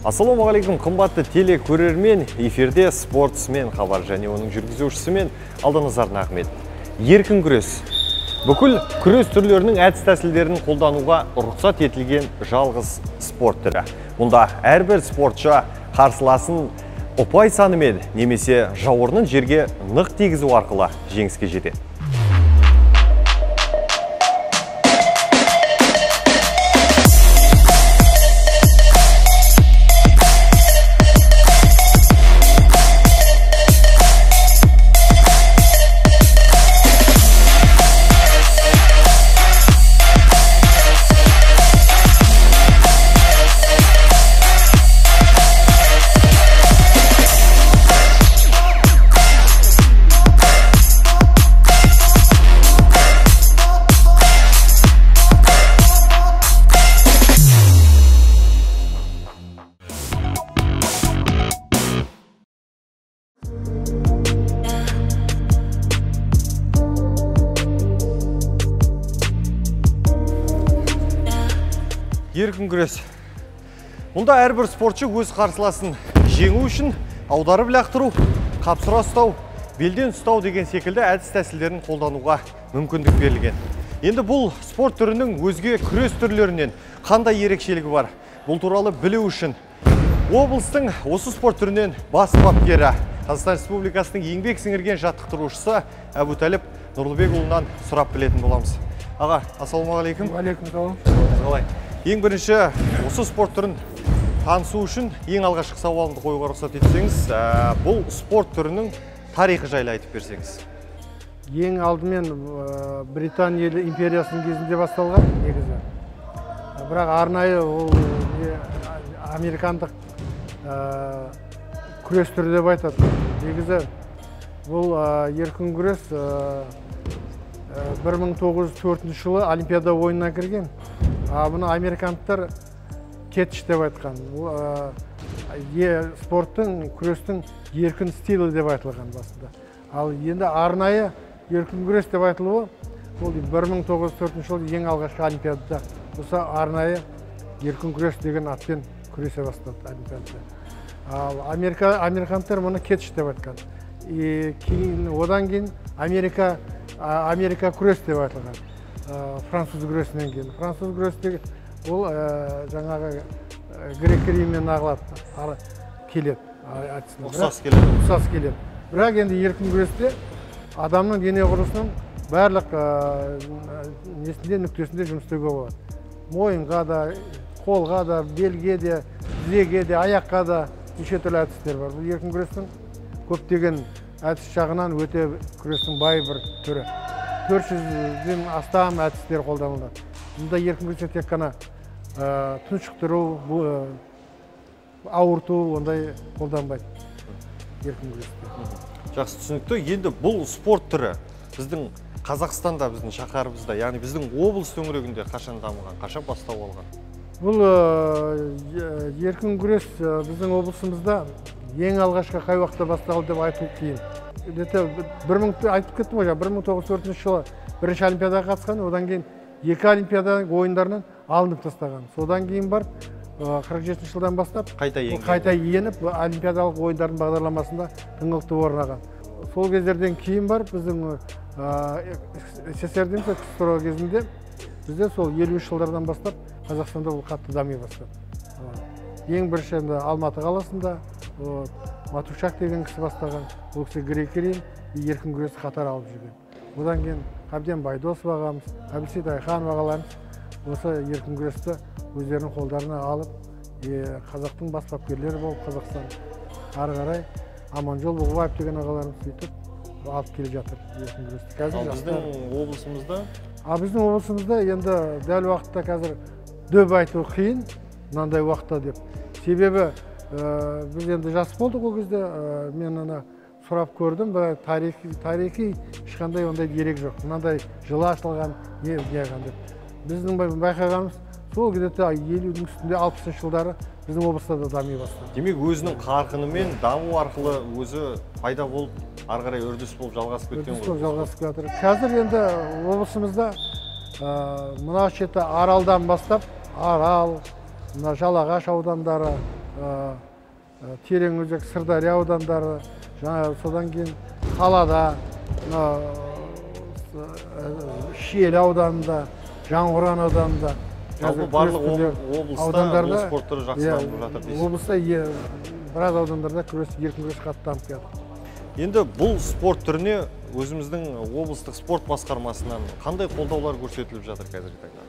Ассалаумағалейкум, қымбатты телекөрермен, эфирде спортсмен хабар және оның жүргізушісімен алданызарына рахмет. Еркін күрес. Бүкіл күрес түрлерінің әдіс тәсілдерін қолдануға рұқсат етілген жалғыз спорт түрі. Мұнда әрбір спортшы қарсыласын ұпай санымен немесе жауырынын жерге нық тигізу арқылы жеңіске жетеді. Еркін күрес. Мұнда әрбір спортшы өз қарсыласын жеңу үшін аударып лақтыру, қапсыра ұстау, белден ұстау деген секілді әдіс тәсілдерін қолдануға мүмкіндік берілген. Енді бұл спорт түрінің өзге күрес түрлерінен қандай ерекшелігі бар? Бұл туралы білу үшін облыстың осы спорт түрінен бас бапкері, Қазақстан Республикасының еңбек сіңірген жаттықтырушысы Әбутәліп Нұрлыбекұлынан сұрап білетін боламыз. Аға, ассалаумағалейкум. Уағалейкум. Қалай? Ең бірінші осы спорт түрін танысу үшін ең алғашқы сауалымды қоюға рұқсат етсеңіз, бұл спорт түрінің тарихы жайлы айтып берсеңіз. Ең алдымен Британ елі империясының кезінде басталған негізі. Бірақ арнайы ол американдық күрес түрі деп айтады. Негізі бұл еркін күрес 1904 жылы Олимпиада ойынына кірген. Бұны американдықтар кетіш деп айтқан. Спорттың, күрестің еркін стилі деп айтылған басында. Ал енді арнайы еркін күрес деп айтылуы, ол 1904 жылы ең алғашқы Олимпиадада осы арнайы еркін күрес деген атпен күресе бастады Олимпиадада. Ал американдықтар мұны кетіш деп айтқан. Одан кейін Америка күрес деп айтылған. Француз күресінен кейін. Француз күрестегі ол жаңағы грек риммен ағылады, келеді. Ұқсас келеді. Ұқсас келеді. Бірақ енді еркін күресте адамның дене құрылысының барлық нүктесінде жұмыс істеуге болады. Мойынға да, қолға да, белге де, тізеге де, аяққа да неше түрлі әдістер бар. Бұл еркін күрестің көптеген әдіс жағынан өте күрестің бай бір түрі. 400-ден астам әдістер қолданылады. Мұнда еркін күресте тек қана тұншықтыру, ауырту ондай қолданбайды еркін күресте. Жақсы түсінікті. Енді бұл спорт түрі біздің Қазақстанда, біздің шаһарымызда, яғни біздің облыс төңірегінде қашан дамыған, қашан бастау алған? Бұл еркін күрес біздің облысымызда ең алғашқы қай уақытта басталды деп айту қиын. Айтып кеттім ғой, 1904 жылы бірінші Олимпиадаға қатысқан, одан кейін екі Олимпиада ойындарынан алынып тастаған. Содан кейін бар 47 жылдан бастап қайта еніп Олимпиадалық ойындардың бағдарламасында тыңғылықты орнаған. Сол кездерден кейін бар біздің СССР-ден КСР кезінде бізде сол 50 жылдардан бастап Қазақстанда бұл қатты дами бастады. Ең бірінші Алматы қаласында Матушак деген кісі бастаған, ол кісі грек рим еркін күресті қатар алып жүрген. Одан кейін Қабден Байдосов ағамыз, Әбілсейіт Айханов ағаларымыз осы еркін күресті өздерінің қолдарына алып, қазақтың бас бапкерлері болып Қазақстан ары қарай Аманжол Бұғыбаев деген ағаларымыз сөйтіп алып келе жатыр еркін күресті. Ал біздің облысымызда? Біздің облысымызда енді дәл уақытта қазір дөп айту қиын, мынандай уақытта деп. Себебі біз енді жас болдық ол кезде, мен сұрап көрдім, тарихи ешқандай ондай дерек жоқ. Мынандай жылы ашылған неған деп. Біздің байқағанымыз сол где-то 50-дің үстінде 60 жылдары біздің облыста да дами бастады. Демек өзінің қарқынымен даму арқылы өзі пайда болып, ары қарай үрдіс болып жалғасып кеткен ғой. Жалғасып жатыр. Қазір енді облысымызда мына шеті Аралдан бастап, Арал, Жалағаш аудандары, Тереңөзек, Сырдария аудандары, содан кейін қалада, Шиелі ауданында, Жаңғырған ауданында. Жалпы барлық облыста бұл спорт түрі жақсыланып жатыр дейсіз. Облыста біраз аудандарда еркін күрес қатты дамып келеді. Енді бұл спорт түріне өзіміздің облыстық спорт басқармасынан қандай қолдаулар көрсетіліп жатыр қазіргі таңда?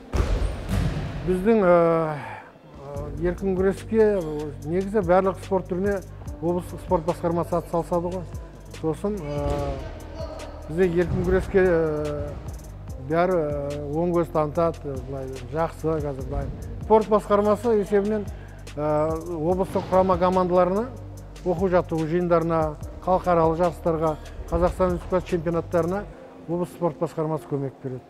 Біздің еркін күреске негізі барлық спорт түріне облыстық спорт басқармасы атсалысады ғой. Сосын бізде еркін күреске бәрі оң көз танытады, жақсы қазір. Спорт басқармасы есебінен облыстық құрама командаларына, оқу жаттығу жиындарына, халықаралық жарыстарға, Қазақстан Республикасы чемпионаттарына облыстық спорт басқармасы көмек береді.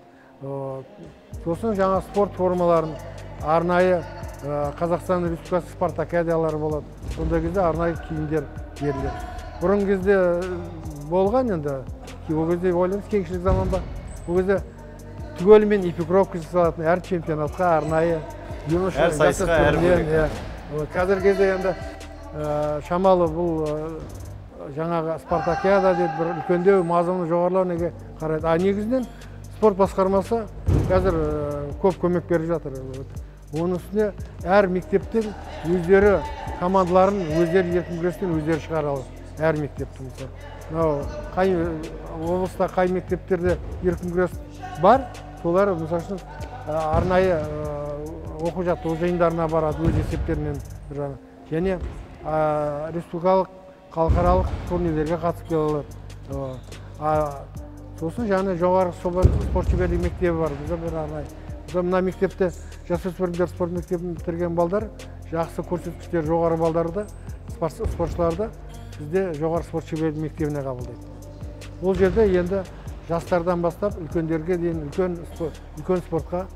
Сосын жаңа спорт формаларын арнайы Қазақстан Республикасы спартакиадалары болады. Сондай кезде арнайы киімдер беріледі. Бұрын кезде болған енді, ол кезде ойлаймыз кеңшілік заман ба, ол кезде түгелімен экипировка жасалатын әр чемпионатқа арнайы, әр сайысқа әр бөлек. Қазір кезде енді шамалы бұл жаңағы спартакиада дейді, бір үлкендеу мазмұны жоғарылау неге қарайды. Негізінен спорт басқармасы қазір көп көмек беріп жатыр. Оның үстіне әр мектептен өздері командаларын өздері еркін күрестен өздері шығарады. Әр мектептің мысалы. Облыста қай мектептерде еркін күрес бар, солар мысалы үшін арнайы оқу жаттығу жиындарына барады өз есептерінен. Және республикалық халықаралық турнирлерге қатысып келе алады. Сосын жаңа жоғары спорт шеберлік мектебі бар. Бізде бір арнайы. Мына мектепте жасөспірімдер спорт мектебін бітірген балдар, жақсы көрсеткіштер жоғары балдарды, спортшыларды бізде жоғары спорт шеберлік мектебіне қабылдайды. Бұл жерде енді жастардан бастап үлкендерге дейін үлкен спортқа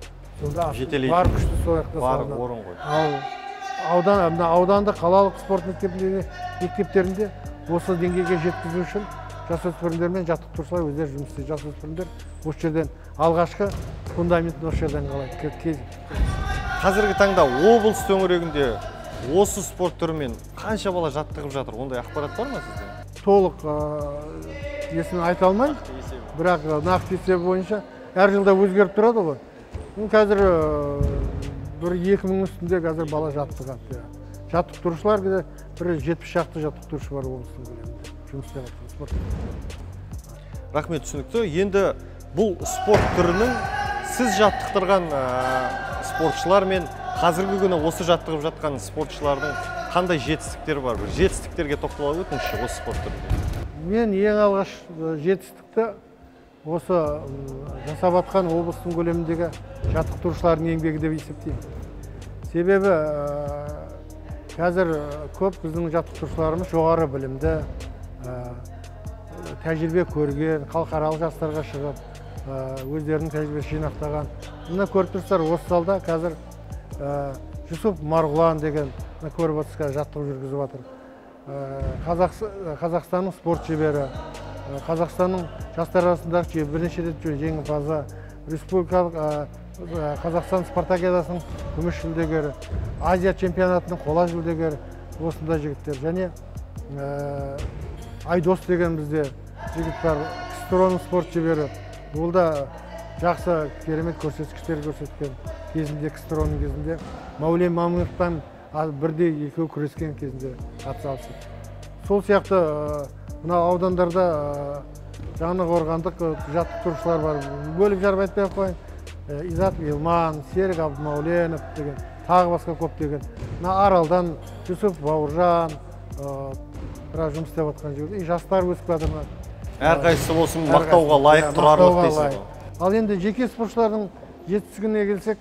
бар күшті сояқта бар орын ғой. Ауданды қалалық спорт мектептерінде осы деңгейге жеткізу үшін жасөспірімдермен жаттықтырушылар өздері жұмыс істейді. Жасөспірімдер осы жерден алғашқы фундаментін осы жерден қалайды. Қазіргі таңда облыс төңірегінде осы спорт түрімен қанша бала жаттығып жатыр? Ондай ақпарат бар ма сізде? Толық есімін айта алмаймын, бірақ нақты есебі бойынша әр жылда өзгеріп тұрады ғой. Қазір бір 2000 үстінде қазір бала жаттығады. Жаттықтырушылар бір 70 шақты жаттықтырушы бар облыстың көлемінде жұмыс істеп жатқан спорт. Рахмет, түсінікті. Енді бұл спорт түрінің сіз жаттықтырған спортшылар мен қазіргі күні осы жаттығып жатқан спортшылардың қандай жетістіктері бар? Жетістіктерге тоқтала өтіңізші осы спорт түрінде. Мен ең алғаш жетістікті осы жасап жатқан облыстың көлеміндегі жаттықтырушылардың еңбегі деп есептеймін. Себебі қазір көп біздің жаттықтырушыларымыз жоғары білімді, тәжірибе көрген, халықаралық жарыстарға шығып, өздерінің тәжірибесі жинақтаған. Мына көріп тұрсыздар, осы залда қазір Жүсіп Марғұлан деген көріп отырсыздар, жаттығу жүргізіп жатыр. Қазақстанның спорт шебері, Қазақстанның жастар арасындағы бірнеше рет жеңімпазы, республикалық Қазақстан спартакиадасының күміс жүлдегері, Азия чемпионатының қола жүлдегері осындай жігіттер. Және Айдос деген бізде жігіт бар, ксро-ның спорт шебері. Ол да жақсы керемет көрсеткіштер көрсеткен кезінде, ксро-ның кезінде. Мәулен Мамыновтан бірде екеу күрескен кезінде атсалысып. Сол сияқты мына аудандарда Жаңақорғандық жаттықтырушылар бар. Бөліп жарып айтпай қойын. Изат Илман, Серік Абдымауленов деген, тағы басқа көп деген. Аралдан Жүсіп Бауыржан жұмыс істеп жатқан жерде. Жастар өсіп жатыр. Әрқайсысы болсын мақтауға лайық тұрарлық дейсіз. Ал енді жеке спортшылардың жетістігіне келсек,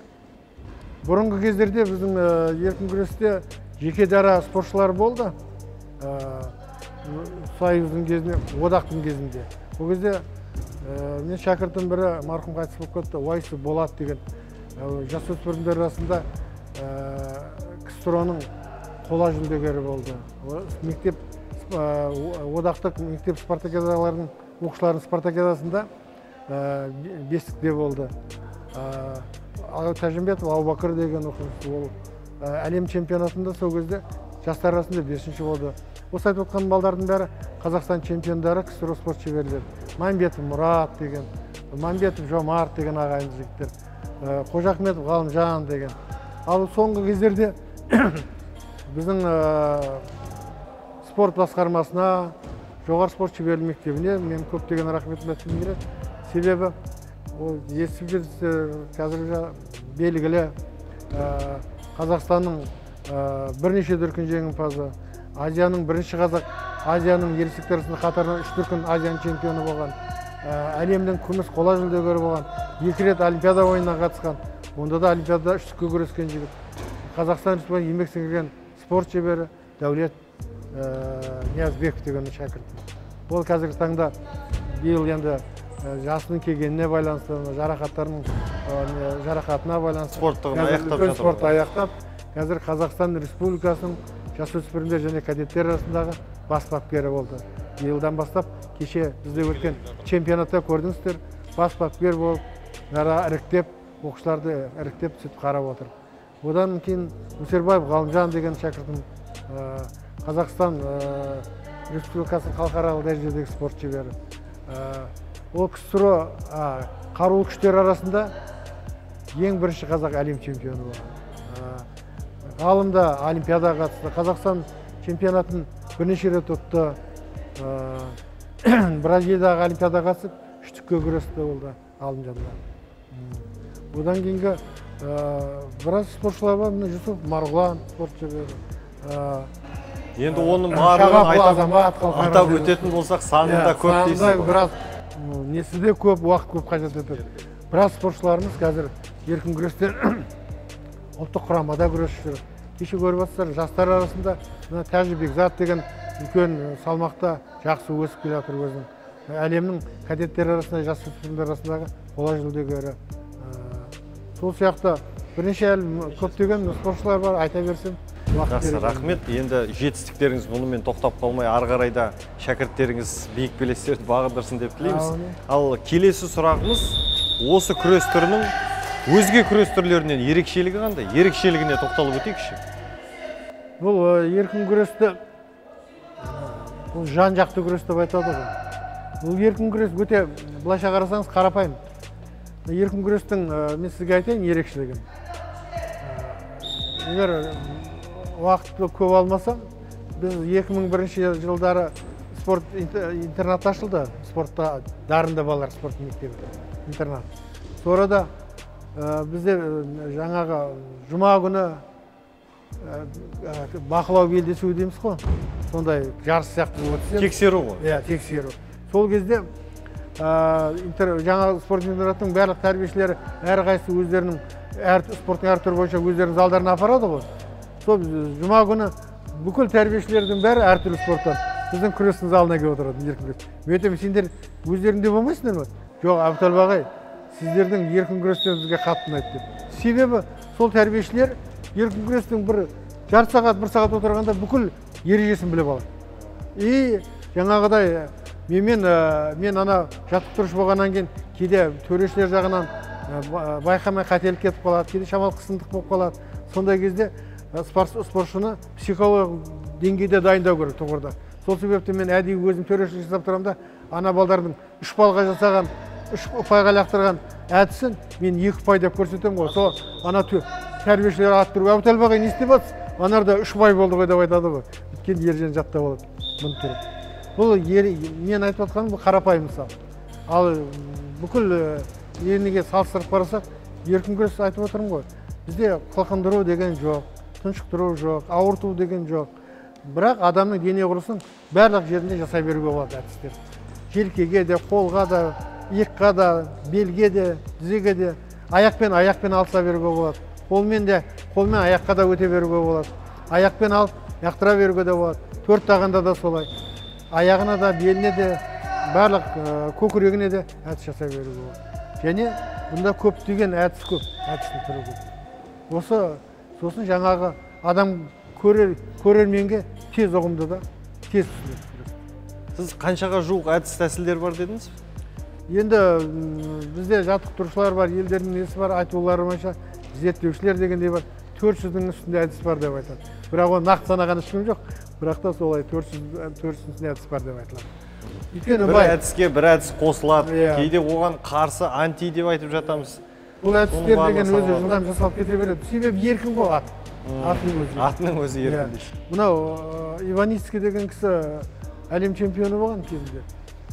бұрынғы кездерде біздің еркін күресте жеке дара спортшылар болды. Союздың кезінде, одақтың кезінде. Бұл кезде мен шәкіртім бірі марқұм қайтыс болып кетті, Уайсов Болат деген жасөспірімдер арасында ксро-ның қола жүлдегері болды. Одақтық мектеп спартакиадаларының оқушыларының спартакиадасында бестікте болды. Тәжімбетов Абубакыр деген оқушы, ол әлем чемпионатында сол кезде жастар арасында 5-ші болды. Осы айтып отқан балдардың бәрі Қазақстан чемпиондары, КСРО спорт шеберлері. Мамбетов Мұрат деген, Мамбетов Жомарт деген ағайын жігіттер, Қожахметов Ғалымжан деген. Ал соңғы кездерде біздің спорт басқармасына, жоғары спорт шеберлік мектебіне мен көптеген рахметімді айтқым келеді. Себебі естіп жүрсіздер, қазір белгілі Қазақстанның бірнеше дүркін жеңімпазы, Азияның бірінші қазақ, Азияның ересектер арасында қатарынан 3 дүркін Азияның чемпионы болған, әлемнің күміс қола жүлдегері болған, 2 рет Олимпиада ойынына қатысқан, онда да Олимпиадада 3-ке күрескен жігіт. Қазақстан Республикасының еңбек сіңірген спорт шебері Дәулет Ниязбеков деген шәкірт. Ол қазіргі таңда биыл енді жасының келгеніне байланысты, жарақатына байланысты спортты аяқтап, қазір Қазақстан Республикасының жасөспірімдер және кадеттер арасындағы бас бапкері болды. Биылдан бастап кеше бізде өткен чемпионатта көрдіңіздер, бас бапкер болып, іріктеп, оқушыларды іріктеп сөйтіп қарап отыр. Одан кейін Мүсербаев Ғалымжан деген шәкіртім Қазақстан Республикасының халықаралық дәрежедегі спорт шебері. Ол КСРО қарулы күштер арасында ең бірінші қазақ әлем чемпионы болған. Ғалымда Олимпиадаға қатысты, Қазақстан чемпионатын бірнеше рет ұтты. Бразилиядағы Олимпиадаға қатысып, 3-ке күресті болды Ғалымжанда. Одан кейінгі біраз спортшылар бар, Жүсіп Марғұлан спорт шебері. Енді оның барлығын атап өтетін болсақ, санында көп дейсіз. Біраз несіде көп, уақыт көп қажет етеді. Біраз спортшыларымыз қазір еркін күрестен ұлттық құрамада күресіп жүр. Кеше көріп жатсыздар, жастар арасында Тәжі Бекзат деген үлкен салмақта жақсы өсіп келе жатыр өзінің. Әлемнің кадеттер арасында, жасөспірімдер арасындағы қола жүлдегері. Сол сияқты бірнеше көптеген спортшылар бар, айта берсем. Жақсы, рахмет. Енді жетістіктеріңіз бұнымен тоқтап қалмай, ары қарайда шәкірттеріңіз биік белестерді бағындырсын деп тілейміз. Ал келесі сұрағымыз осы күрес түрінің өзге күрес түрлерінен ерекшелігі қандай? Ерекшелігіне тоқталып өтейікші. Бұл еркін күресті, бұл жан жақты күрес деп айтады ғой. Бұл еркін күрес өте, былайша қарасаңыз, қарапайым. Еркін күрестің мен сізге айтайын ерекшелігін. Егер уақытты көп алмасам, біз 2001 жылдары спорт интернат ашылды, спортта дарынды балалар спорт мектебі интернат. Сонда бізде жаңағы жұма күні бақылау белдесуі дейміз ғой, сондай жарыс сияқты өтсе. Тексеру ғой. Иә, тексеру. Сол кезде жаңағы спорт интернаттың барлық тәрбиешілері әрқайсысы өздерінің спорттың әр түрі бойынша өздерінің залдарына апарады ғой. Сол жұма күні бүкіл тәрбиешілердің бәрі әртүрлі спорттан біздің күрестің залына келіп отырады, еркін күрес. Мен айтамын, сендер өздеріңде болмайсыңдар ма? Жоқ, Әбутәліп ағай, сіздердің еркін күрестен бізге қатты ұнайды деп. Себебі сол тәрбиешілер еркін күрестің бір жарты сағат, 1 сағат отырғанда бүкіл ережесін біліп алады. И жаңағыдай мен ана жаттықтырушы болғаннан кейін кейде төрешілер жағынан байқамай қателік кетіп қалады, кейде шамалы қысымдық болып қалады. Сондай кезде спортшыны психологиялық деңгейде дайындау керек тұғырда. Сол себепті мен әдейі өзім төрешілік жасап тұрамын да, ана балдардың 3 балға жасаған, 3 ұпайға лақтырған әдісін мен 2 ұпай деп көрсетемін ғой. Сол ана тәрбиешілер аттырып, Әбутәліп ағай не істеп жатсыз? Анарда 3 ұпай болды ғой деп айтады ғой. Өйткені ережені жаттап алады. Бұны тұрып. Бұл мен айтып жатқаным бұл қарапайым мысал. Ал бүкіл еліне салыстырып қарасақ, еркін күрес айтып отырмын ғой. Бізде қылқындыру деген жоқ, тұншықтыру жоқ, ауырту деген жоқ. Бірақ адамның дене құрылысын барлық жерінде жасай беруге болады әдістер. Желкеге де, қолға да, иыққа да, белге де, тізеге де, аяқпен алыса беруге болады. Қолмен аяққа да өте беруге болады. Аяқпен алып, яқтыра беруге де болады. 4 тағанда да солай. Аяғына да, беліне де, барлық көкірегіне де әдіс жасай беруге болады. Және бұнда көптеген әдіс көп, әдістің түрі көп. Сосын жаңағы адам көрерменге тез ұғымды да, тез түсінеді. Сіз қаншаға жуық әдіс тәсілдер бар дедіңіз? Енді бізде жаттықтырушылар бар, елдердің несі бар, айтулары бойынша зерттеушілер дегендей бар, 400-дің үстінде әдіс бар деп айтады. бірақ оны нақты санаған ешкім жоқ. Бірақ та солай 400 әдіс бар деп айтылады. Өйткені бір әдіске бір әдіс қосылады. Иә. Кейде оған қарсы анти деп айтып жатамыз. Бұл әдістер деген өзі жылдам жасалып кете береді. Себебі еркін ғой ат. Атының өзі еркін дейсіз. Мынау Иваницкий деген кісі әлем чемпионы болған кезінде.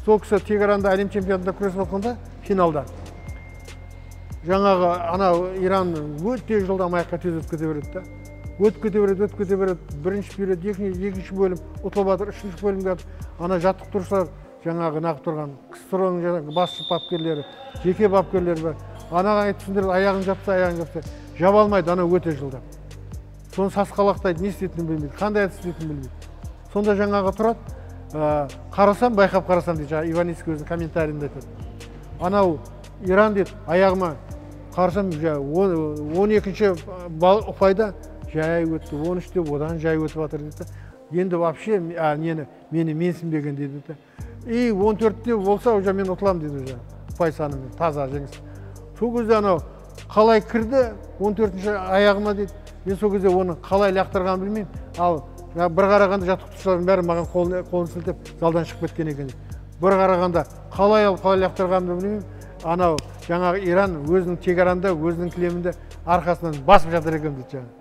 Сол кісі Тегеранда әлем чемпионатында күресіп жатқанда финалда. Жаңағы анау Иран өте жылдам аяққа тез өтіп кете береді да. Өтіп кете береді. Бірінші период, екінші бөлім ұтылып жатыр, үшінші бөлімге ана жаттықтырушылар жаңағы нағып тұрған КСРО-ның жаңағы басшы бапкерлері, жеке бапкерлері бар. Анаға айтсыңдар, аяғын жапса, жаба алмайды, ана өте жылдам. Соны сасқалақтайды, не істейтінін білмейді, қандай әдіс істейтінін білмейді. Сонда жаңағы тұрады, қарасам, байқап қарасам дейді, жаңағы Иваницкий өзінің комментарийінде айтады. Анау Иран дейді, аяғыма қарасам, 12-ші ұпайда жай өтті, 13-те одан жай өтіп жатыр дейді. Енді вообще мені менсінбеген дейді. И 14-те болса, уже мен ұтылам дейді, ұпай санымен, таза жеңіс. Сол кезде анау қалай кірді, 14-ші аяғыма дейді. Мен сол кезде оны қалай лақтырғанын білмеймін. Ал бір қарағанда жаттықтырушылардың бәрі маған қолын сілтеп залдан шығып кеткен екен. Бір қарағанда қалай лақтырғанын білмеймін. Анау жаңағы Иран өзінің Тегеранда, өзінің кілемінде арқасынан басып жатыр екен дейді жаңағы.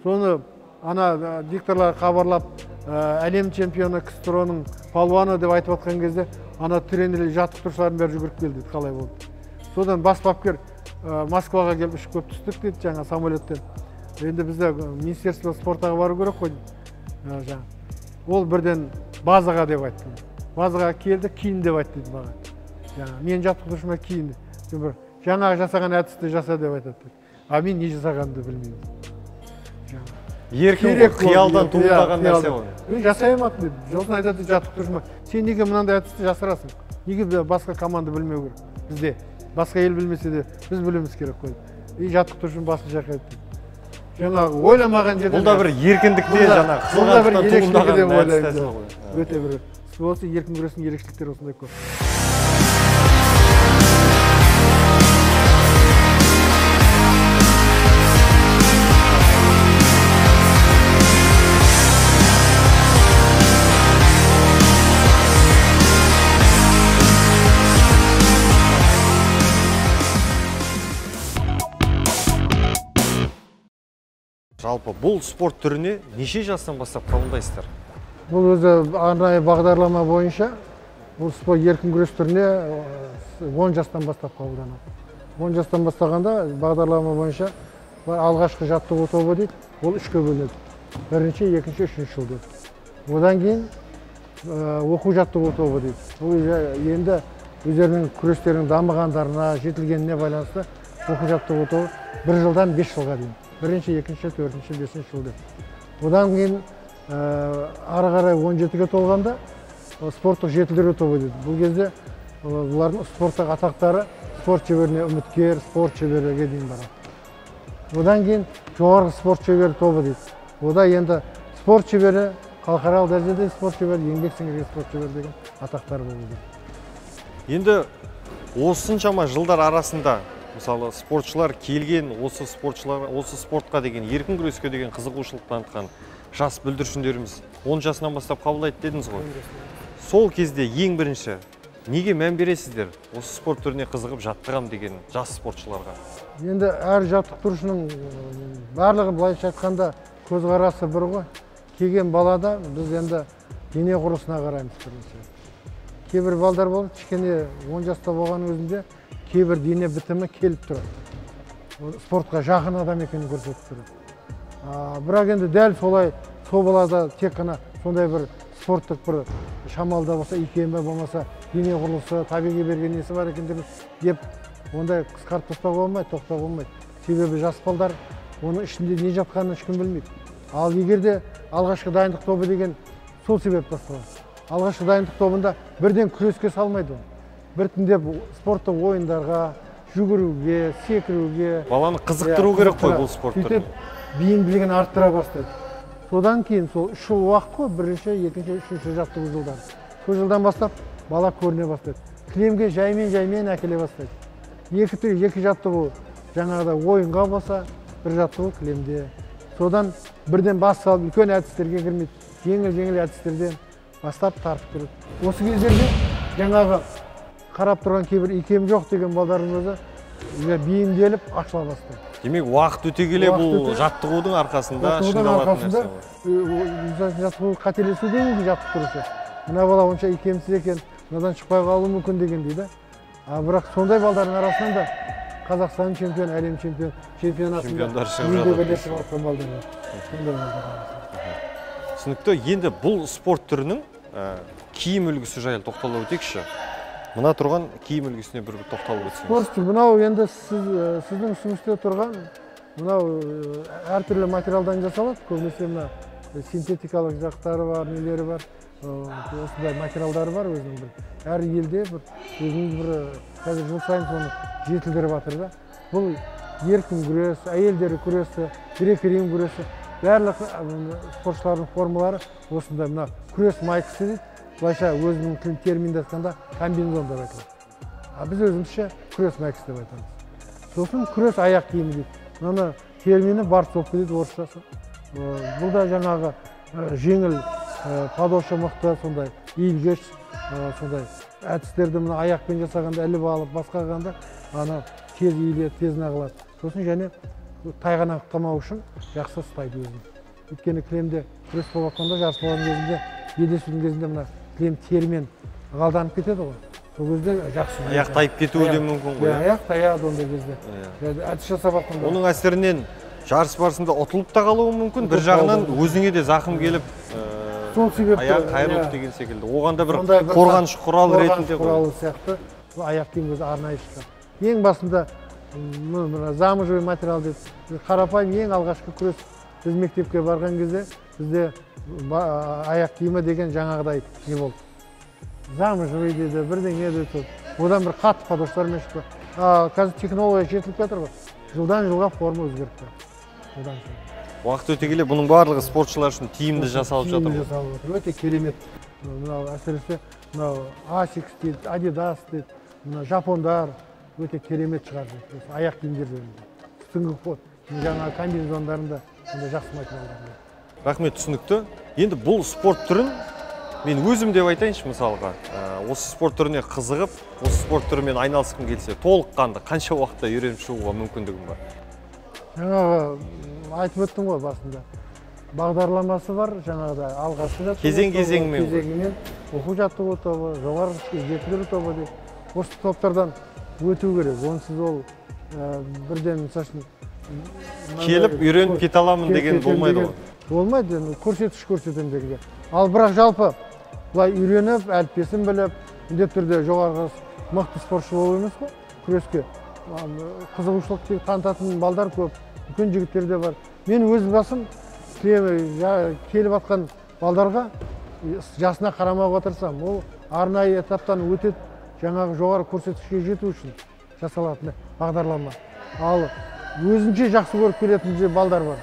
Соны ана дикторлар хабарлап, әлем чемпионы КСРО-ның палуаны деп айтып жатқан кезде, ана тренерлер жаттықтырушылардың бәрі жүгіріп келді, қалай болды. Содан бас бапкер Москваға келіп ұшып көп түстік дейді жаңа самолеттен. Енді бізде Министерство спортаға бару керек қой. Ол бірден базаға деп айтты. Базаға келді, кейін деп айтты дейді маған. Мен жаттықтырушыма кейін. Жаңағы жасаған әдісті жаса деп айтады. А мен не жасағанымды білмеймін. Еркін ғой, қиялдан туындаған нәрсе ғой. Мен жасайматын деді. Жосын айтады жаттықтырушыма. Сен неге мынандай әдісті жасырасың? Неге басқа команда білмеу керек? Бізде басқа ел білмесе де біз білуіміз керек қой. И жаттықтырушының басын шақырды. Жаңағы ойламаған жерде. Бұл да бір еркіндікте жаңағы қызғандықтан туындаған әдіс ғой. Өте бір. Осы еркін күрестің ерекшеліктері осындай көп. Жалпы бұл спорт түріне неше жастан бастап қабылдайсыздар? Бұл өзі арнайы бағдарлама бойынша бұл спорт еркін күрес түріне 10 жастан бастап қабылданады. 10 жастан бастағанда бағдарлама бойынша алғашқы жаттығу тобы дейді, ол 3-ке бөлінеді. Бірінші, екінші, үшінші жыл дейді. Одан кейін оқу жаттығу тобы дейді. Бұл енді өздерінің күрестерінің дамығандарына, жетілгеніне байланысты оқу жаттығу тобы 1 жылдан 5 жылға дейін. Бірінші, екінші, төртінші, бесінші жылды. Одан кейін ары қарай 17-ге толғанда спорттық жетілдіру тобы дейді. Бұл кезде бұлардың спорттық атақтары спорт шеберіне үміткер, спорт шеберге дейін барады. Одан кейін жоғарғы спорт шебері тобы дейді. Ода енді спорт шебері, халықаралық дәрежеде спорт шебері, еңбек сіңірген спорт шебері деген атақтар болды. Енді осыншама жылдар арасында мысалы спортшылар келген, осы спортқа деген еркін күреске деген қызығушылық танытқан жас бүлдіршіндеріміз 10 жасынан бастап қабылдайды дедіңіз ғой. Сол кезде ең бірінші неге мән бересіздер осы спорт түріне қызығып жаттығам деген жас спортшыларға? Енді әр жаттықтырушының барлығы былайша айтқанда көзқарасы бір ғой. Келген балада біз енді дене құрылысына қараймыз бірінші. Кейбір балдар болды, кішкене 10 жаста болған өзінде кейбір дене бітімі келіп тұрады. Спортқа жақын адам екенін көрсетіп тұрады. Бірақ енді дәл солай сол балада тек қана сондай бір спорттық бір шамалда болса, икемі болмаса, дене құрылысы, табиғи берген несі бар екен деп ондай қысқартып тастауға болмайды, тоқтауға болмайды. Себебі жас балдар оның ішінде не жатқанын ешкім білмейді. Ал егер де алғашқы дайындық тобы деген сол себеп басталады. Алғашқы дайындық тобында бірден күреске салмайды оны. Біртіндеп спорттық ойындарға, жүгіруге, секіруге. Баланы қызықтыру керек қой бұл спорт түрін. Бейімділігін арттыра бастайды. Содан кейін сол 3 жыл уақыт қой, бірінші, екінші, үшінші жаттығу жылдары. Сол жылдан бастап бала көріне бастайды. Кілемге жаймен әкеле бастайды. Екі жаттығу жаңағыда ойынға болса, бір жаттығу кілемде. содан бірден бас салып үлкен әдістерге кірмейді, жеңіл әдістерден бастап тартып тұрады. Осы кездерде жаңағы қарап тұрған кейбір икем жоқ деген балдардың өзі бейімделіп ашыла бастайды. Демек, уақыт өте келе бұл жаттығудың арқасында шыңдалатын нәрсе бар. Жаттығу қателесуден кейін жаттықтырушы. Мына бала онша икемсіз екен, мынадан шықпай қалуы мүмкін деген дейді. Бірақ сондай балдардың арасынан да Қазақстан чемпион, әлем чемпионатында жүлдегерлесіп жатқан балдар бар. Түсінікті. Енді бұл спорт түрінің киім үлгісі жайлы тоқталып өтейікші. Мына тұрған киім үлгісіне бір тоқталып өтсеңіз. Спортшы, мынау енді сіздің үстіңізде тұрған мынау әртүрлі материалдан жасалады. Көбінесе мына синтетикалық жақтары бар, нелері бар. Осындай материалдары бар өзінің бір. Әр елде бір өзінің бір қазір жыл сайын соны жетілдіріп жатыр да. Бұл еркін күрес, әйелдер күресі, грек-рим күресі, барлық спортшылардың формалары осындай мына күрес майкасы дейді. Былайша өзінің терминде айтқанда комбинезон деп айтылады. Біз өзімізше күрес майкасы деп айтамыз. Сосын күрес аяқ киімі дейді. Мына термині борцовка дейді орысшасы. Бұл да жаңағы жеңіл подошва мықты, сондай иілгіш, сондай әдістерді мына аяқпен жасағанда іліп алып, басқа қағанда ана тез иіледі, тез нағылады. Сосын және тайғанақтамау үшін жақсы ұстайды өзін. Өйткені кілемде күрес болып жатқанда, жарыс болған кезінде, белдесудің кезінде мына кілем термен ғалданып кетеді ғой. Сол кезде жақсы. Аяқ тайып кетуі де мүмкін ғой. Аяқ таяды ондай кезде. Әдіс жасап жатқанда. Оның әсерінен жарыс барысында ұтылып та қалуы мүмкін. Бір жағынан өзіңе де зақым келіп, аяқ қайырылып деген секілді. Оған да бір қорғаныш құралы ретінде ғой. Құралы сияқты аяқ киім өзі арнайы шыққан. Ең басында замыжевый материал дейді. Қарапайым ең алғашқы күрес біз мектепке барған кезде бізде аяқ киімі деген жаңағыдай не болды. Замыжевый дейді, бірдеңе дейді. Одан бір қатты подошвалармен шықты. Қазір технология жетіліп жатыр ғой. Жылдан жылға форма өзгеріп жатыр. Уақыт өте келе бұның барлығы спортшылар үшін тиімді жасалып жатыр. Тиімді жасалып жатыр. Өте керемет. Мынау әсіресе мынау Asics дейді, Adidas дейді, мына жапондар өте керемет шығарды. Аяқ киімдерді. Үстіңгі жаңағы комбинезондарында жақсы материалдар. Рахмет, түсінікті. Енді бұл спорт түрін мен өзім деп айтайыншы мысалға. Осы спорт түріне қызығып, осы спорт түрімен айналысқым келсе, толыққанды қанша уақытта үйреніп шығуға мүмкіндігім бар? Жаңағы айтып өттім ғой басында. Бағдарламасы бар, жаңағыда алғашқы кезеңмен оқу жаттығу тобы, жоғары жетілдіру тобы деп. Осы топтардан өту керек. Онсыз ол бірден мысал үшін келіп үйреніп кете аламын деген болмайды ғой. Болмайды, көрсеткіш көрсетемін деген. Ал бірақ жалпы былай үйреніп, әліппесін біліп, міндетті түрде жоғарғы мықты спортшы болу емес қой, күреске. Қызығушылық танытатын балдар көп, үлкен жігіттер де бар. Мен өз басым келіп атқан балдарға жасына қарамауға тырысам. Ол арнайы этаптан өтеді, жаңағы жоғары көрсеткішке жету үшін жасалатын бағдарлама. Ал өзінше жақсы көріп келетін балдар бар.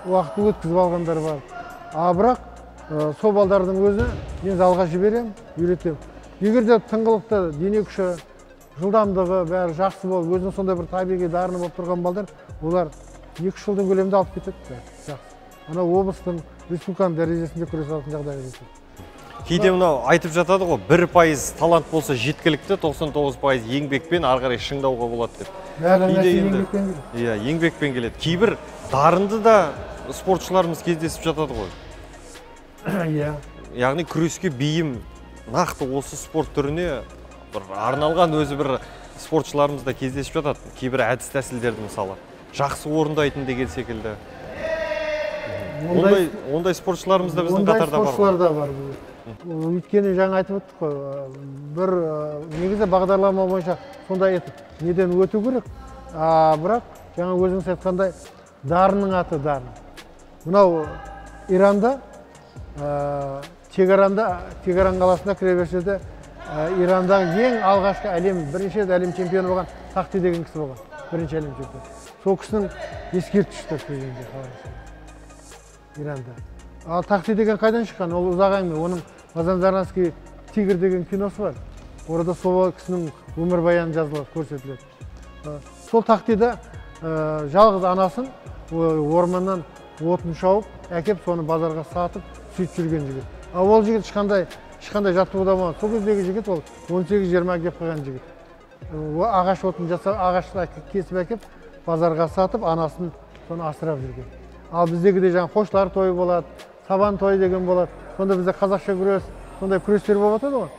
Уақытты өткізіп алғандар бар. Бірақ сол балдардың өзі мен залға жіберем, үйретем. Егер де тыңғылықты дене күші, жылдамдығы бәрі жақсы болып, өзінің сондай бір табиғи дарыны болып тұрған балдар, олар 2 жылдың көлемінде алып кетеді. Жақсы. Ана облыстың, республиканың дәрежесінде күрес алатын жағдайы жетеді. Кейде мынау айтып жатады ғой, 1% талант болса жеткілікті, 99% еңбекпен ары қарай шыңдауға болады деп. Иә, еңбекпен келеді. Кейбір дарынды да спортшыларымыз кездесіп жатады ғой. Иә. Яғни күреске бейім нақты осы спорт түріне арналған өзі бір спортшыларымыз да кездесіп жатады. Кейбір әдіс тәсілдерді мысалы жақсы орындайтын деген секілді. Ондай спортшыларымыз да біздің қатарда бар. Ондай спортшылар да бар. Өйткені жаңа айтып өттік қой, бір негізі бағдарлама бойынша сондай неден өту керек. Бірақ жаңа өзіңіз айтқандай дарынның аты дарын. Мынау Иранда, Тегеран қаласында кіреберісте Ирандағы ең алғашқы бірінші әлем чемпионы болған Тахти деген кісі болған. Бірінші әлем чемпионы. Сол кісінің ескерткіші келгенде Иранда. Ал Тахти деген қайдан шыққан? Ол ұзақ әңгіме. Оның Мазандаранский тигр деген киносы бар. Орада сол кісінің өмірбаяны жазылады, көрсетіледі. Сол Тахтида жалғыз анасын орманнан отын шауып, әкеп соны базарға сатып, сөйтіп жүрген жігіт. Ол жігіт ешқандай жаттығуда болмады. Сол кездегі жігіт ол 18-20 кеп қойған жігіт. Ағаш отын жасап, ағашты кесіп әкеп, базарға сатып, анасын соны асырап жүрген. Ал біздегіде жаңа қошлар тойы болады, сабан тойы деген болады. Сонда бізде қазақша күрес, сондай күрестер болып жатады ғой.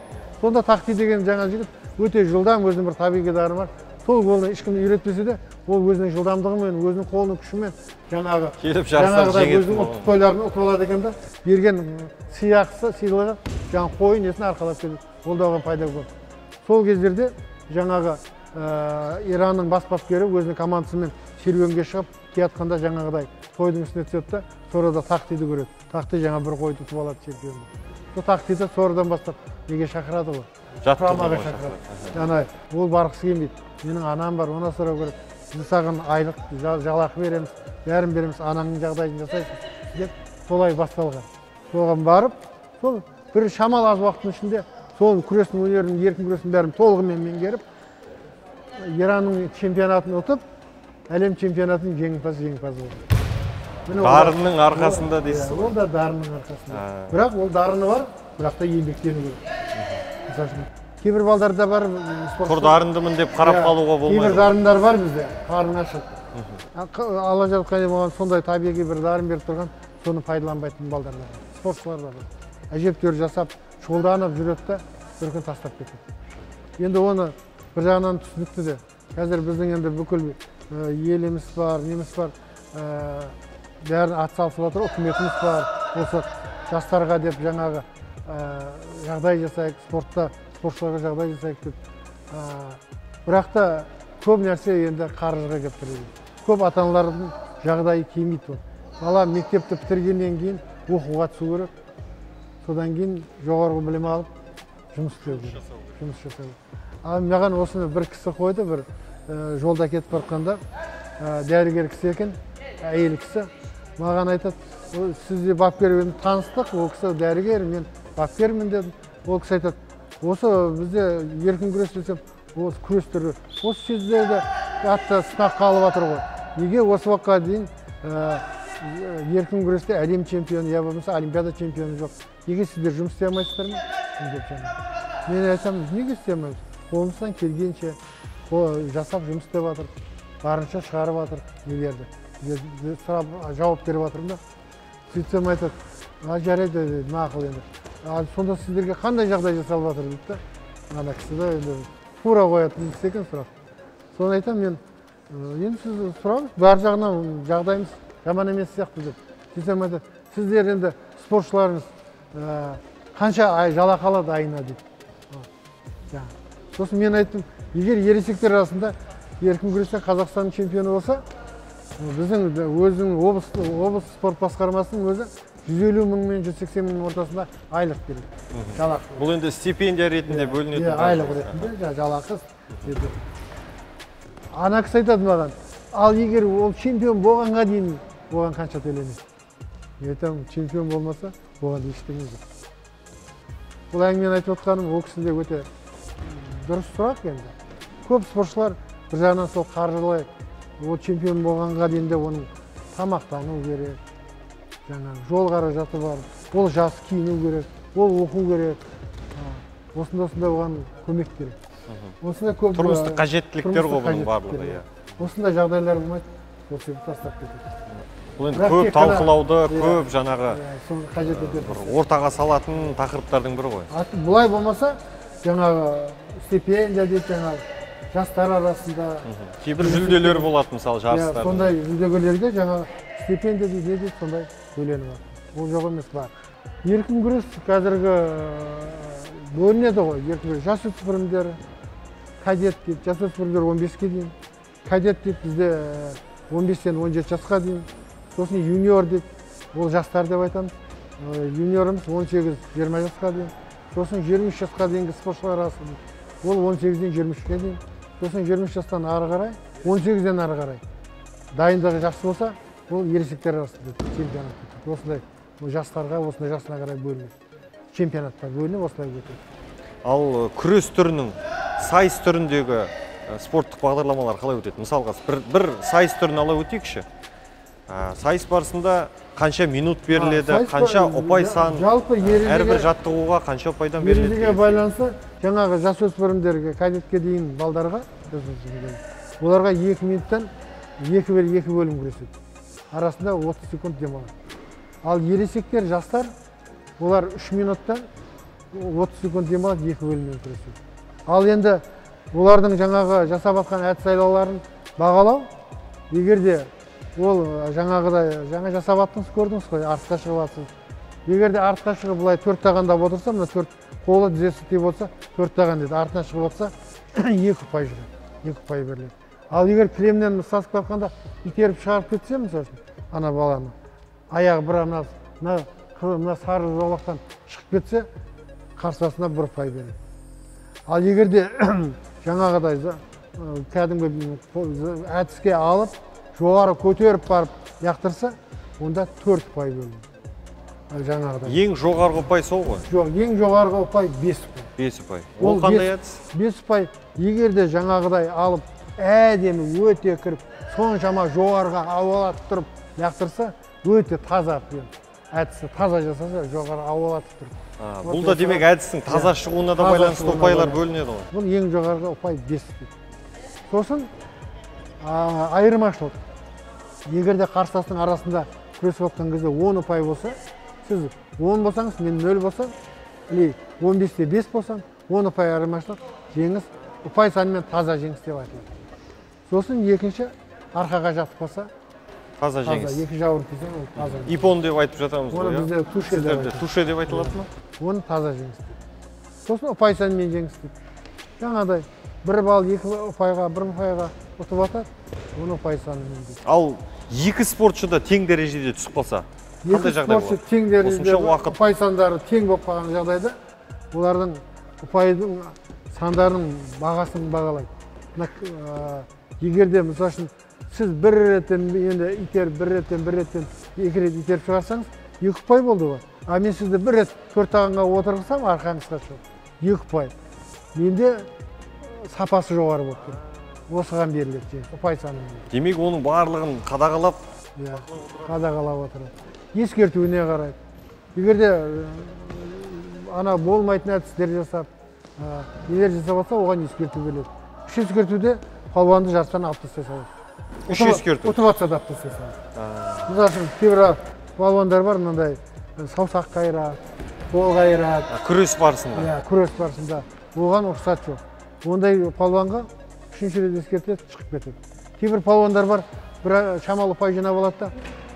Сонда Тақти деген жаңа жігіт өте жылдам, өзінің бір табиғи дары бар. Сол оны ешкім үйретпесе де, ол өзінің жылдамдығымен, өзінің қолының күшімен жаңағыдай өзінің ұлттық тойларын ұтып алады екен да, берген сыйлығы жаңа қойын несін арқалап келді. Ол да оған пайда болды. Сол кездерде жаңағы Иранның бас бапкері өзінің командасымен серуенге шығып, келатқанда жаңағыдай тойдың үстіне түседі да, сонда Тақтиді көреді. Тақти жаңа бір қойды ұтып алады чемпион. Сол Тақтиді сондан бастап неге шақырады ғой? Құрамаға шақырады. Жаңа ол барғысы келмейді. Менің анам бар, ona сұрау керек. Біз саған айлық, жалақы береміз, бәрін береміз, анаңның жағдайын жасайсың деп солай басталған. Соған барып, сол бір шамал аз уақыттың ішінде сол күрестің өнерін, еркін күрестің бәрін толығымен меңгеріп, Иранның чемпионатын ұтып, әлем чемпионатының жеңімпазы болды. Дарынның арқасында дейсіз ғой? Ол да дарынның арқасында. Бірақ ол дарыны бар, бірақ та еңбектену керек. Кейбір балдарда бар құр дарындымын деп қарап қалуға болмайды. Кейбір дарындар бар бізде, қарны ашық. Алла жаратқан болған сондай табиғи бір дарын беріп тұрған, соны пайдаланбайтын балдар бар. Спортшылар бар. Әжептәуір жасап, шұғылданып жүреді да, бір күн тастап кетеді. Енді оны бір жағынан түсінікті де. Қазір біздің енді бүкіл еліміз бар, неміз бар, бәрін атсалысып отыр, үкіметіміз бар. Осы жастарға деп жаңағы жағдай жасайық, спортшыларға жағдай жасайық деп. Бірақ та көп нәрсе енді қаржыға келіп тұрады. Көп ата-аналардың жағдайы келмейді. Бала мектепті бітіргеннен кейін оқуға түсу керек. Содан кейін жоғарғы білім алып, жұмыс жасау. Ал маған осыны бір кісі қойды, бір жолда кетіп барқанда, дәрігер кісі екен, әйел кісі. Маған айтады, сізде бапкермен таныстық, ол кісі дәрігер, мен бапкермін дедім. Ол кісі айтады, осы бізде еркін күрес десем, осы күрес түрі, осы сездерді атты сынақ қалып жатыр ғой. Неге осы уақытқа дейін еркін күресте әлем чемпионы, я болмаса олимпиада чемпионы жоқ. Неге сіздер жұмыс істей алмайсыздар ма? Мен айтамын, неге істей алмаймыз? Қолымыздан келгенше жасап жұмыс істеп жатыр, барынша шығарып жатыр нелерді. Сұрап жауап беріп жатырмын да. Сөйтсем айтады, жарайды деді, мақұл енді. Сонда сіздерге қандай жағдай жасалып жатыр дейді да. Ана кісі де енді тура қоятын кісі екен сұрақ. Соны айтамын, мен енді сіз сұраңыз, бар жағынан жағдайымыз жаман емес сияқты деп. Сөйтсем айтады, сіздер енді спортшыларыңыз қанша жалақы алады айына дейді. Сосын мен айттым, егер ересектер арасында еркін күрестен Қазақстанның чемпионы болса, біздің өзінің облыс спорт басқармасының өзі 150 мың мен 180 мың ортасында айлық береді. Жалақы. Бұл енді стипендия ретінде бөлінетін. Айлық ретінде жалақы. Ана кісі айтады маған, ал егер ол чемпион болғанға дейін оған қанша төленеді? Мен айтамын, чемпион болмаса, оған ештеңе жоқ. Бұл әңгімені айтып отқаным, ол кісіде өте дұрыс сұрақ енді. Көп спортшылар бір жағынан сол қаржылай, ол чемпион болғанға дейін де оның тамақтану керек, жол қаражаты бар, ол жас киіну керек, ол оқу керек. Осында оған көмек керек. Тұрмыстық қажеттіліктер ғой бұның барлығы. Осындай жағдайлар болмайды, ол себеп тастап кетеді. Бұл енді көп талқылауды, көп жаңағы қажет етеді. Ортаға салатын тақырыптардың бірі ғой. Бұлай болмаса, жаңағы стипендия дейді, жаңағы жастар арасында. Кейбір жүлделер болады, мысалы, жарыстар. Сондай жүлдегерлерге жаңағы стипендия дейді, сондай төленіп бар. Ол жоқ емес бар. Еркін күрес қазіргі бөлінеді ғой. Еркін күрес жасөспірімдер, кадет дейді, жасөспірімдер 15-ке дейін. Кадет дейді бізде 15-тен 17 жасқа дейін. Сосын юниор дейді, ол жастар деп айтамыз. Юниорымыз 18-20 жасқа дейін. Сосын 23 жасқа дейінгі спортшылар арасы дейді. Ол 18-ден 23-ке дейін. Сосын 23 жастан ары қарай, 18-ден ары қарай. Дайындығы жақсы болса, ол ересектер арасында чемпионат. Осындай жастарға, осындай жасына қарай бөлінеді. Чемпионаттар бөлініп, осылай өтеді. Ал күрес түрінің, сайыс түріндегі спорттық бағдарламалар қалай өтеді? Мысалға, бір сайыс түрін ала өтейікші. Сайыс барысында қанша минут беріледі, қанша ұпай сан, жалпы әрбір жаттығуға қанша ұпайдан беріледі? Ережеге байланысты жаңағы жасөспірімдерге, кадетке дейін балдарға, оларға 2 минуттан 2 бөлім күреседі. Арасында 30 секунд демалады. Ал ересектер, жастар, олар 3 минуттан 30 секунд демалады, 2 бөліммен күреседі. Ал енді олардың жаңағы жасап атқан әдіс сайлауларын бағалау, егерде ол жаңа жасап аттыңыз, көрдіңіз қой, артқа шығып атсыз. Егерде артқа шығып бұлай 4 тағандап отырса, мына 4 қолы тізесі тиіп отырса, 4 таған деді. Артына шығып отырса, 2 ұпай жүреді, 2 ұпай беріледі. Ал егер кілемнен сасып жатқанда итеріп шығарып кетсе, мысалы үшін, ана баланы, аяғы бір мына сары жолақтан шығып кетсе, қарсысына 1 ұпай береді. Ал егерде жаңағыдай кәдімгі әдіске алып, жоғары көтеріп барып яқтырса, онда 4 ұпай бөлінеді. Жаңағыдай. Ең жоғарғы ұпай сол ғой? Жоқ, ең жоғарғы ұпай 5 ұпай. 5 ұпай. Ол қандай әдіс? 5 ұпай, егерде жаңағыдай алып, әдемі өте кіріп, соншама жоғарыға ауалатып тұрып яқтырса, өте таза әдісі таза жасаса, жоғары ауалатып тұрып. Бұл да демек әдістің таза шығуына да байланысты ұпайлар бөлінеді ғой? Бұл ең жоғарғы ұпай 5 ұпай. Сосын айырмашылық. Егерде қарсыластың арасында күресіп отқан кезде 10 ұпай болса, сіз 10 болсаңыз, мен 0 болсам, 15-те 5 болсам, 10 ұпай айырмашылық, жеңіс, ұпай санымен таза жеңіс деп айтылады. Сосын екінші, арқаға жатып қалса, таза жеңіс. Екі жауыр тезең, ол таза жеңіс. Ипон деп айтып жатамыз ғой, оны бізде туше деп айтылады. Туше деп айтылады ма? Оны таза жеңіс дейді. Сосын ұпай санымен жеңіс дейді. Жаңадай, 1 балл 2 ұпайға, 1 ұпайға ұтып атады, оны ұпай санымен дейді. Ал 2 спортшы да тең дәрежеде түсіп қалса, қандай жағдай болады? Тең дәрежеде ұпай сандары тең болып қалған жағдайда, олардың ұпайдың сандарының бағасын бағалайды. Егерде, мысалы үшін, сіз бір реттен енді итеріп, бір реттен 2 рет итеріп шығарсаңыз, 2 ұпай болды ғой. А мен сізді 1 рет 4 тағанға отырғызсам, арқаңызға шығып, 2 ұпай. Менде сапасы жоғары болып тұр. Осыған беріледі, ұпай санымен. Демек, оның барлығын қадағалап, қадағалап отырады. Ескертуіне қарайды. Егерде ана болмайтын әдістер жасап, нелер жасап алса, оған ескерту береді. 3 ескертуде палуанды жарыстан алып тастай салады. 3 ескерту? Ұтып атса да алып тастай салады. Мысалы үшін, кейбір палуандар бар, мынандай саусақ қайрады, қол қайрады. Күрес барысында? Күрес барысында. Оған рұқсат жоқ. Ондай палуанға 3-ші рет ескертеді, шығып кетеді. Кейбір палуандар бар, бір шамалы ұпай жинап алады да,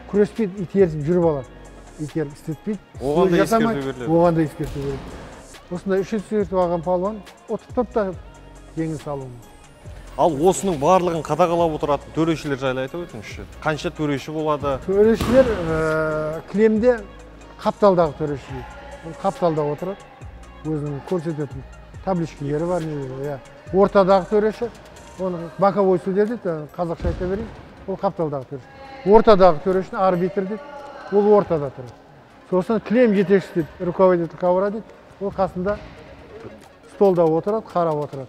күреспейді, итеріп жүріп алады. Итеріп істетпейді. Оған да ескерту беріледі? Оған да ескерту беріледі. Осындай 3 ескерту алған палуан ұтып тұрып та жеңіс алуы. Ал осының барлығын қадағалап отыратын төрешілер жайлы айтып өтіңізші. Қанша төреші болады? Төрешілер кілемде қапталдағы төреші. Ол қапталда отырады. Өзінің көрсететін табличкелері бар. Ортадағы төреші, оны боковой судья дейді, қазақша айта берейін. Ол қапталдағы төреші. Ортадағы төрешіні арбитр дейді. Ол ортада тұрады. Сосын кілем жетекшісі дейді, руководитель ковра дейді. Ол қасында столда отырады, қарап отырады.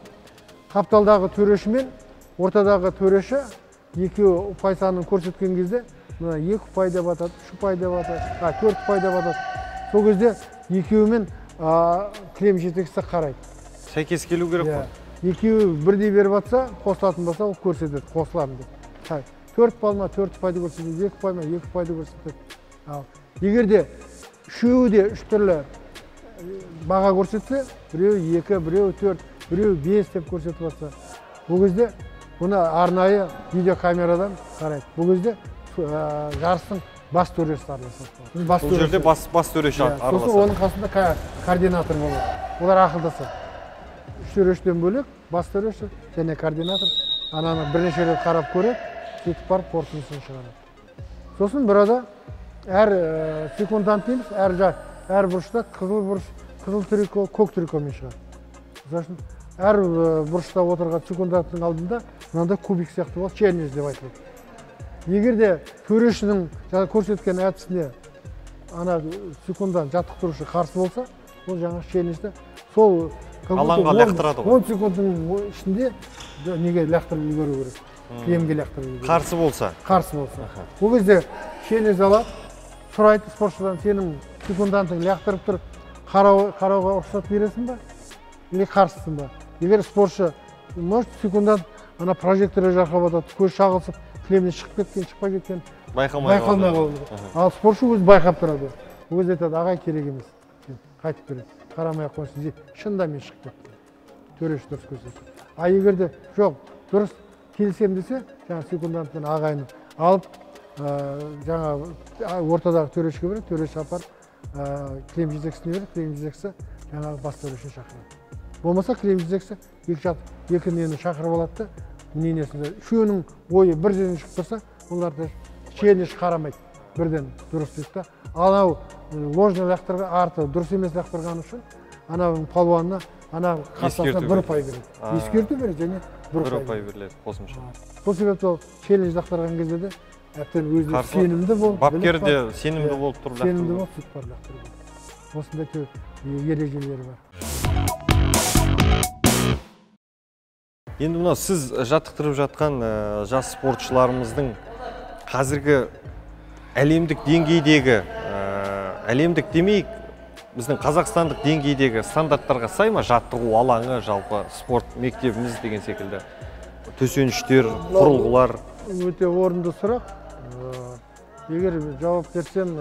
Қапталдағы төреші мен ортадағы төреші екеуі ұпай санын көрсеткен кезде 2 ұпай деп атады, 3 ұпай деп атады, 4 ұпай деп атады. Сол кезде екеуімен кілем жетекшісі қарайды. Сәйкес келу керек қой? Екеуі бірдей беріп атса, қосылатын болса, ол көрсетеді, қосыламын деп. 4 балма 4 ұпайды көрсетеді, 2 ұпай ма 2 ұпайды көрсетеді. Егерде үшеуі де 3 түрлі баға көрсетсе, біреу 2, біреу 4, біреу 5 деп көрсетіп атса, бұл кезде бұны арнайы видеокамерадан қарайды. Бұл кезде жарыстың бас төрешісі араласады. Бұл жерде бас төреші араласады. Сосын оның қасында координатор болады. Олар ақылдасады. 3 төрештен бөлек бас төреші және координатор ананы бірнеше рет қарап көреді, сөйтіп барып қорытындысын шығарады. Сосын burada әр секундант дейміз, әр бұрышта қызыл бұрыш, қызыл трико, көк трикомен шығады. Мысалы, әр бұрышта отырған секунданттың алдында мынандай кубик сияқты болады, челлендж деп айтылады. Егерде төрешінің көрсеткен әдісіне ана секундант жаттықтырушы қарсы болса, ол жаңа челленджді сол алаңға лақтырады ғой. 10 секундтың ішінде неге лақтырып үлгеру керек. кілемге лақтырып жібереді. Қарсы болса. Қарсы болса. Ол кезде шені залап, сұрайды спортшыдан, сенің секундантың лақтырып тұрып, қарауға рұқсат бересің ба? Или қарсысың ба? Егер спортшы, может, секундант ана прожекторы жарқап атады, көз шағылсып, кілемнен шығып кеткен, шықпай кеткен, байқалмай қалды. Ал спортшы өзі байқап тұрады. Өзі айтады, ағай керек емес. Қайтып береді. Қарамай ақ қойсын, шынында мен шығып кеттім. Төреші дұрыс көрсетті. А егер де жоқ, дұрыс келісем десе, жаңа секундант пен ағайын алып, жаңа ортадағы төрешіге береді, төреші апарып, кілем жезекісіне береді, кілем жезекісі жаңағы бас төрешіні шақырады. Болмаса кілем жезекісі екі нені шақырып алады да, мнениесінде үшеуінің ойы бір жерден шығып тұрса, оларды шені қарамайды, бірден дұрыс дейді да. Анау ложный лақтырған, арты дұрыс емес лақтырған үшін, анау палуанына, ана қарсыласына бір ұпай береді. Ескерту береді және бір ұпай беріледі қосымша. Сол себепті ол челлендж лақтырған кезде де әбден өзіне сенімді болып, бапкер де сенімді болып тұрып лақтыру. Сенімді болып сөйтіп бар лақтыру. Осындай ережелері бар. Енді мынау сіз жаттықтырып жатқан жас спортшыларымыздың қазіргі әлемдік деңгейдегі, әлемдік демейік, біздің қазақстандық деңгейдегі стандарттарға сай ма? Жаттығу алаңы, жалпы спорт мектебіміз деген секілді төсеніштер, құрылғылар. Өте орынды сұрақ. Егер жауап берсем,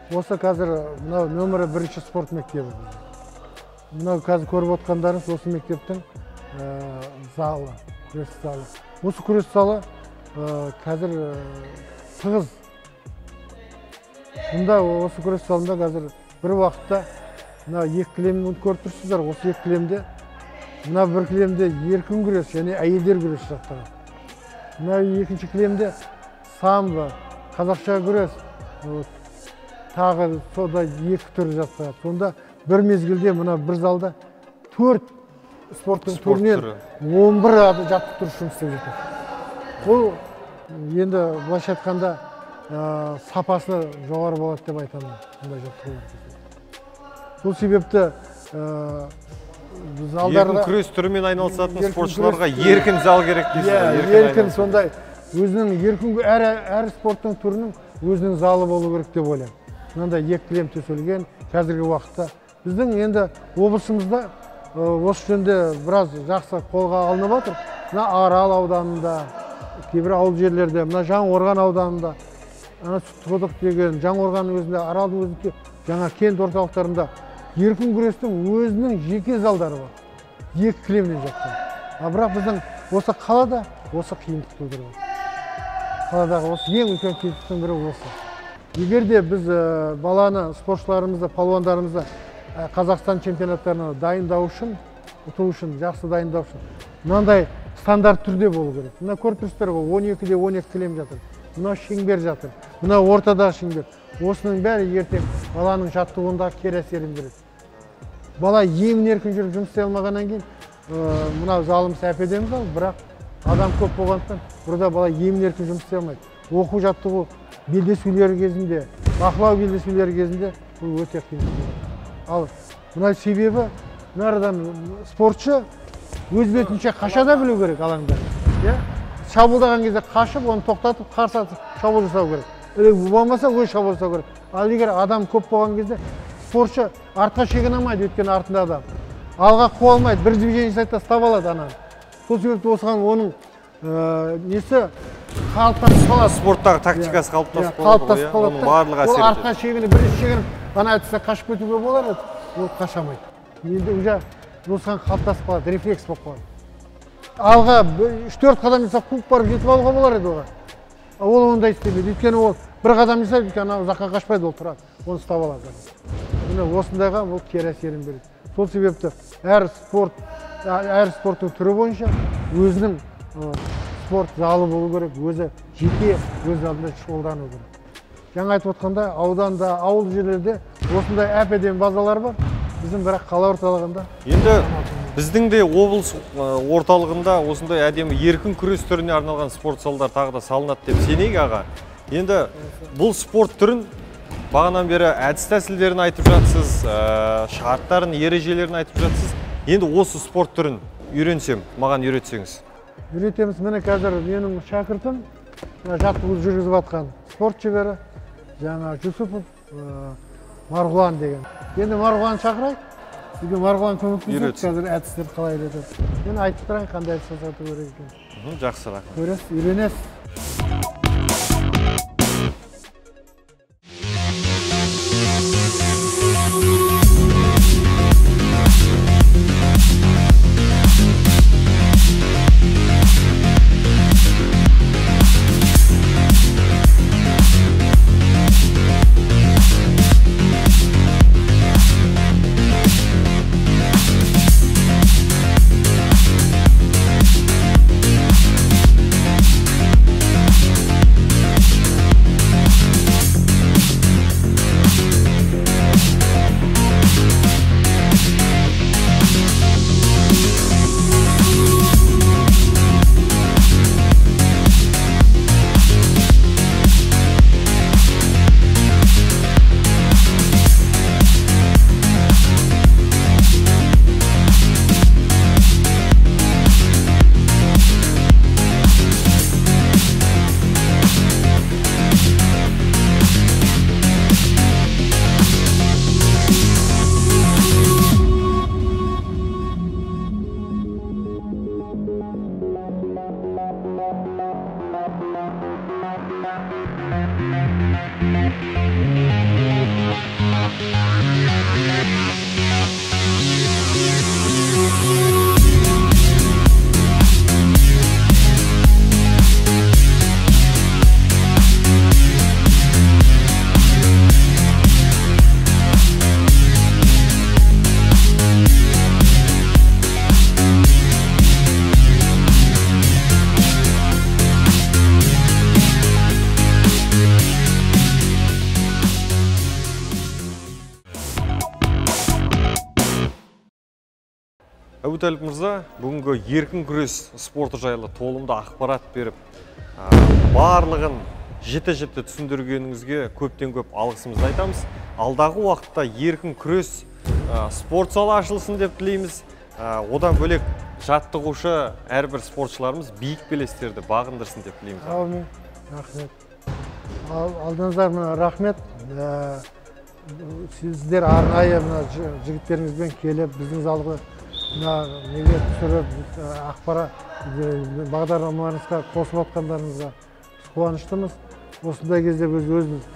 осы қазір нөмірі бірінші спорт мектебі. Мынау қазір көріп отқандарыңыз осы мектептің залы, күрес залы. Осы күрес залы қазір тығыз. Бұнда осы күрес залында қазір бір уақытта екі кілемді көріп тұрсыздар. Осы екі кілемде, мына бір кілемде еркін күрес және әйелдер күрес жаттығады. Мына екінші кілемде самбо, қазақша күрес, тағы сода екі түрі жаттығады. Сонда бір мезгілде мына бір залда 4 спорттың түрінен 11 ады жаттықтырушы жұмыс істеп жатыр. Бұл енді былайша айтқанда сапасы жоғары болады деп айтамын. Бұндай жаттығулар. Сол себепті еркін күрес түрімен айналысатын спортшыларға еркін зал керек дейсіз. Еркін сондай өзінің еркін әр спорттың түрінің өзінің залы болу керек деп ойлаймын. Мынандай екі кілем төселген қазіргі уақытта біздің енді облысымызда осы жөнде біраз жақсы қолға алынып жатыр. Мына Арал ауданында, кейбір ауыл жерлерде, мына Жаңақорған ауданында, Сүтқұдық деген Жаңақорғанның өзінде, Аралдың өзінде, жаңа кент орталықтарында еркін күрестің өзінің жеке залдары бар. Екі кілемнен жаттығады. Бірақ біздің осы қалада осы қиындық тудырады. Қаладағы осы ең үлкен қиындықтың бірі осы. Егер де біз баланы, спортшыларымызды, палуандарымызды Қазақстан чемпионаттарына дайындау үшін, ұту үшін, жақсы дайындау үшін, мынандай стандарт түрде болу керек. Мына көріп тұрсыздар ғой, 12-де 12 кілем жатыр. Мына шеңбер жатыр. Мына ортадағы шеңбер. Осының бәрі ертең баланың жаттығуындағы кері әсерін береді. Бала емін-еркін жүріп жұмыс істей алмағаннан кейін, мына залымыз әп-әдемі зал, бірақ адам көп болғандықтан, burada бала емін-еркін жұмыс істей алмайды. Оқу жаттығу белдесулері кезінде, бақылау белдесулері кезінде бұл өте қиын. Ал мына себебі нардан спортшы өз бетінше қаша да білу керек алаңда. Шабуылдаған кезде қашып, оны тоқтатып, қарсы шабуыл жасау керек. Болмаса өз шабуыл жасау керек. Ал егер адам көп болған кезде спортшы артқа шегінамайды, өйткені артында адам. Алға қуа алмайды, бір движение жасайды, тастап алады ананы. Сол себепті осыған оның несі қалыптасып қалады. Спорттағы тактикасы қалыптасып қалады. Оның барлығы әсер етеді. Ол артқа шегініп, бірінші шегініп, ана айтса қашып кетуге болар еді, ол қашамайды. Енді уже осыған қалыптасып қалады, рефлекс болып қалады. Алға 3-4 қадам жасап қуып барып жетіп алуға болар еді оған. Ол ондай істемейді. Өйткені ол бір қадам жасайды, өйткені ана ұзаққа қашпайды, ол тұрады. Оны ұстап алады. Осындайға бұл кері әсерін береді. Сол себепті әр спорттың түрі бойынша өзінің спорт залы болу керек, өзі жеке өз алдында шұғылдану керек. Жаңа айтып отқанда, ауданда, ауыл жерлерде осындай әп-әдемі базалар бар. Біздің бірақ қала орталығында. Енді біздің де облыс орталығында осындай әдемі еркін күрес түріне арналған спорт залдар тағы да салынады деп сенейік аға. Енді бұл спорт түрін бағанан бері әдіс тәсілдерін айтып жатсыз, шарттарын, ережелерін айтып жатсыз. Енді осы спорт түрін үйренсем, маған үйретсеңіз. үйретеміз. Міне қазір менің шәкіртім жаттығуды жүргізіп жатқан спорт шебері жаңа Жүсіпов Марғұлан деген. Енді Марғұлан шақырайық. Бізге Марғұлан көмектеседі, қазір әдістер қалай үйретеді. Мен айтып тұрайын қандай әдіс жасату керек екенін. Жақсы, рахмет. Көресіз, үйренесіз. Әбутәліп мырза, бүгінгі еркін күрес спорты жайлы толымды ақпарат беріп, барлығын жіті түсіндіргеніңізге көптен көп алғысымызды айтамыз. Алдағы уақытта еркін күрес спорт залы ашылсын деп тілейміз. Одан бөлек жаттығушы әрбір спортшыларымыз биік белестерді бағындырсын деп тілейміз. Әумин, рахмет. Алдыңыздар рахмет. Сіздер арнайы жігіттеріңізбен келіп, біздің залға неге түсіріп, ақпарат бағдарламаларыңызға қосып отқандарыңызға қуаныштымыз. Осындай кезде біз өзіміз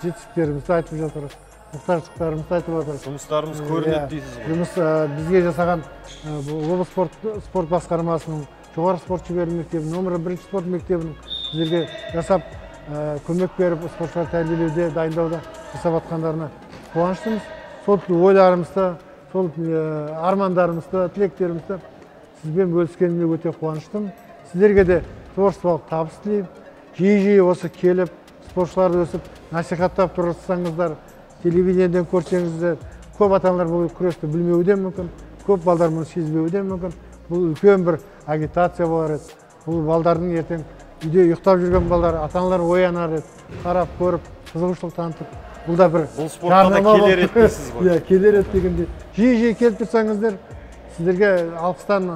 жетістіктерімізді айтып жатырмыз, мұқтаждықтарымызды айтып жатырмыз. Жұмыстарымыз көрінеді дейсіз ғой. Жұмыс бізге жасаған облыс спорт басқармасының, жоғары спорт шеберлік мектебінің, номер 1 спорт мектебінің біздерге жасап көмек беріп, спортшылар тәрбиелеуде, дайындауда жасап жатқандарына қуаныштымыз. Сол ойларымызды, сол армандарымызды, тілектерімізді сізбен бөліскеніме өте қуаныштым. Сіздерге де творчестволық табыс тілеймін. Жиі осы келіп, спортшыларды өсіп, насихаттап тұрсаңыздар, телевидениеден көрсеңіздер, көп ата-аналар бұл күресті білмеуі де мүмкін, көп балдар мұны сезбеуі де мүмкін. Бұл үлкен бір агитация болар еді. Бұл балдардың ертең үйде ұйықтап жүрген балдар, ата-аналар оянар еді, қарап көріп, қызығушылық танытып. Бұл да бір спортқа да келер еді дейсіз ғой. Иә, келер еді дегенде. Жиі келіп тұрсаңыздар, сіздерге алғыстан,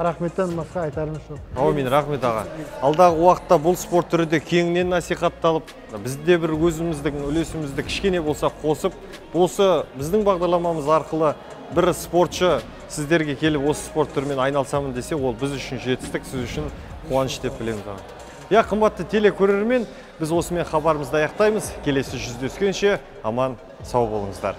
рахметтен басқа айтарымыз жоқ. Әумин, рахмет аға. Алдағы уақытта бұл спорт түрі де кеңінен насихатталып, бізде бір өзіміздің үлесімізді кішкене болса қосып, осы біздің бағдарламамыз арқылы бір спортшы сіздерге келіп осы спорт түрімен айналысамын десе, ол біз үшін жетістік, сіз үшін қуаныш деп білеміз аға. Иә, қымбатты телекөрермен, біз осымен хабарымызды аяқтаймыз. Келесі жүздескенше аман сау болыңыздар.